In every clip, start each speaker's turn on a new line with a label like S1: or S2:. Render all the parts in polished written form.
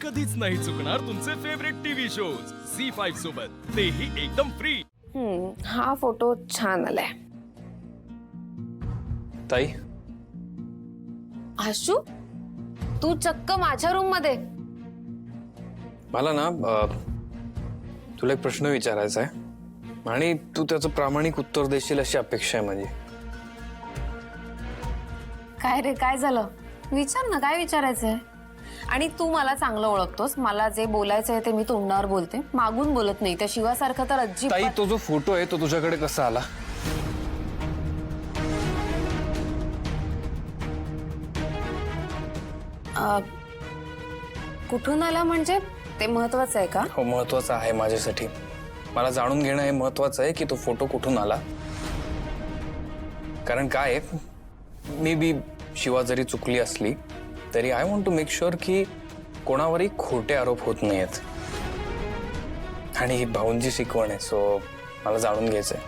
S1: कधीच नाही चुकणार तुमचे फेवरेट टीव्ही शोज झी5 सोबत, तेही एकदम फ्री।
S2: हा फोटो छान आलाय।
S3: ताई,
S2: आशू, तू चक्क माझ्या रूम मध्ये?
S3: मला ना तुला एक प्रश्न विचारायचा आहे आणि तू त्याचं प्रामाणिक उत्तर देशील अशी अपेक्षा आहे माझी।
S2: काय रे, काय झालं? विचार ना, काय विचारायचंय? आणि तू मला चांगलं ओळखतोस, मला जे बोलायचंय ते मी तोंडावर बोलते, मागून बोलत नाही। त्या शिवासारखं तर
S3: ताई,
S2: अजिबात।
S3: तो जो फोटो आहे तो तुझ्याकडे कसा आला?
S2: कुठून आला म्हणजे ते महत्वाचं आहे का?
S3: हो, महत्वाचं आहे माझ्यासाठी। मला जाणून घेणं हे महत्वाचं आहे की तो फोटो कुठून आला। कारण काय आहे, मी बी शिवा जरी चुकली असली तरी I want to make sure की कोणावरही खोटे आरोप होत नाहीत। आणि ही भाऊंची शिकवण आहे, सो मला जाणून घ्यायचंय।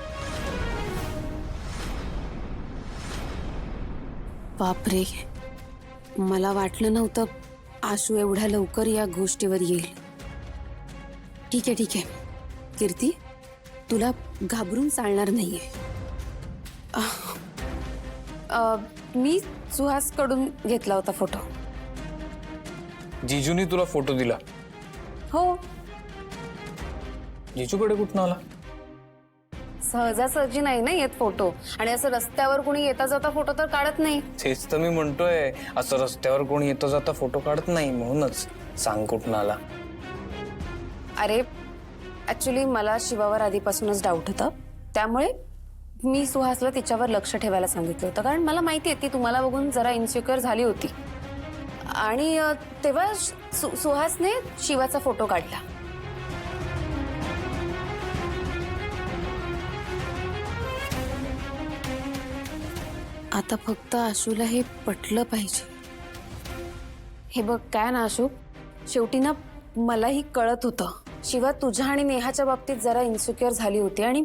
S2: बापरे, मला वाटलं नव्हतं आशू एवढ्या लवकर या गोष्टीवर येईल। ठीक आहे ठीक आहे कीर्ती, तुला घाबरून चालणार नाहीये। मी सुहास कडून घेतला होता फोटो।
S3: जीजूनी तुला फोटो दिला?
S2: हो,
S3: जीजूकडे कुठून आला?
S2: सहजासहजी नाही ना येत फोटो, आणि असं रस्त्यावर कोणी येता जाता फोटो तर काढत नाही।
S3: तेच तर मी म्हणतोय, असं रस्त्यावर कोणी येतो जाता फोटो काढत नाही, म्हणूनच सांग कुठून आला।
S2: अरे ऍक्च्युली मला शिवावर आधीपासूनच डाऊट होता, त्यामुळे मी सुहासला तिच्यावर लक्ष ठेवायला सांगितलं होतं। कारण मला माहिती आहे ती तुम्हाला बघून जरा इन्सिक्युअर झाली होती, आणि तेव्हा सुहासने शिवाचा फोटो काढला। आता फक्त आशूला हे पटलं पाहिजे। हे बघ काय ना आशू, शेवटी ना मलाही कळत होतं शिवा तुझ्या आणि नेहाच्या बाबतीत जरा इन्सिक्युअर झाली होती, आणि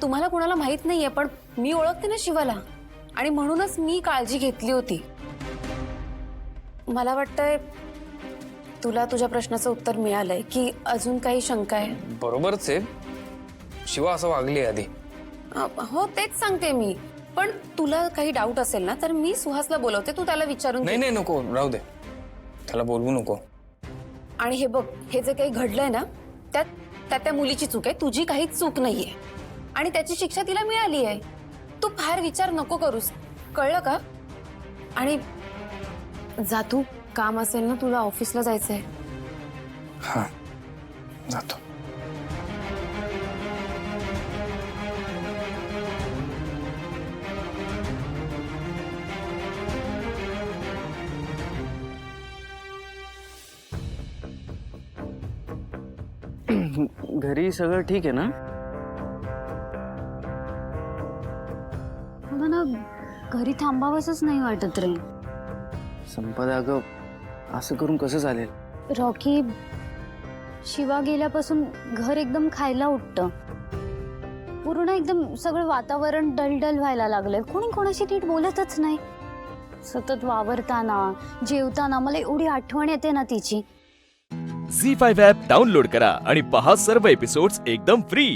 S2: तुम्हाला कोणाला माहित नाहीये पण मी ओळखते ना शिवाला, आणि म्हणूनच मी काळजी घेतली होती। मला वाटतंय तुला तुझ्या प्रश्नाचं उत्तर मिळालंय की अजून काही शंका आहे?
S3: बरोबरच आहे, शिवा असं वागली आधी।
S2: हो तेच सांगते मी, पण तुला काही डाऊट असेल ना तर मी सुहासला बोलवते, तू त्याला विचारून
S3: नाही नाही नको, राहू दे, त्याला बोलवू नको।
S2: आणि हे बघ, हे जे काही घडलंय ना त्यात त्या मुलीची चूक आहे, तुझी काहीच चूक नाहीये, आणि त्याची शिक्षा तिला मिळाली आहे। तू फार विचार नको करूस, कळलं का? आणि जा तू, काम असेल ना तुला, ऑफिसला जायचंय।
S3: हा, जातो।
S4: घरी सगळं ठीक आहे ना?
S5: मला ना घरी थांबावंसच नाही वाटत रे।
S4: संपदा, अगं असं करून कसं चालेल?
S5: रॉकी, शिवा गेल्यापासून घर एकदम खायला उठतं, पूर्ण एकदम सगळं वातावरण डलडल व्हायला लागलंय। कोणी कोणाशी नीट बोलतच नाही, सतत वावरताना जेवताना मला एवढी आठवण येते ना तिची।
S1: झी5 ॲप डाउनलोड करा आणि पहा सर्व एपिसोड्स एकदम फ्री।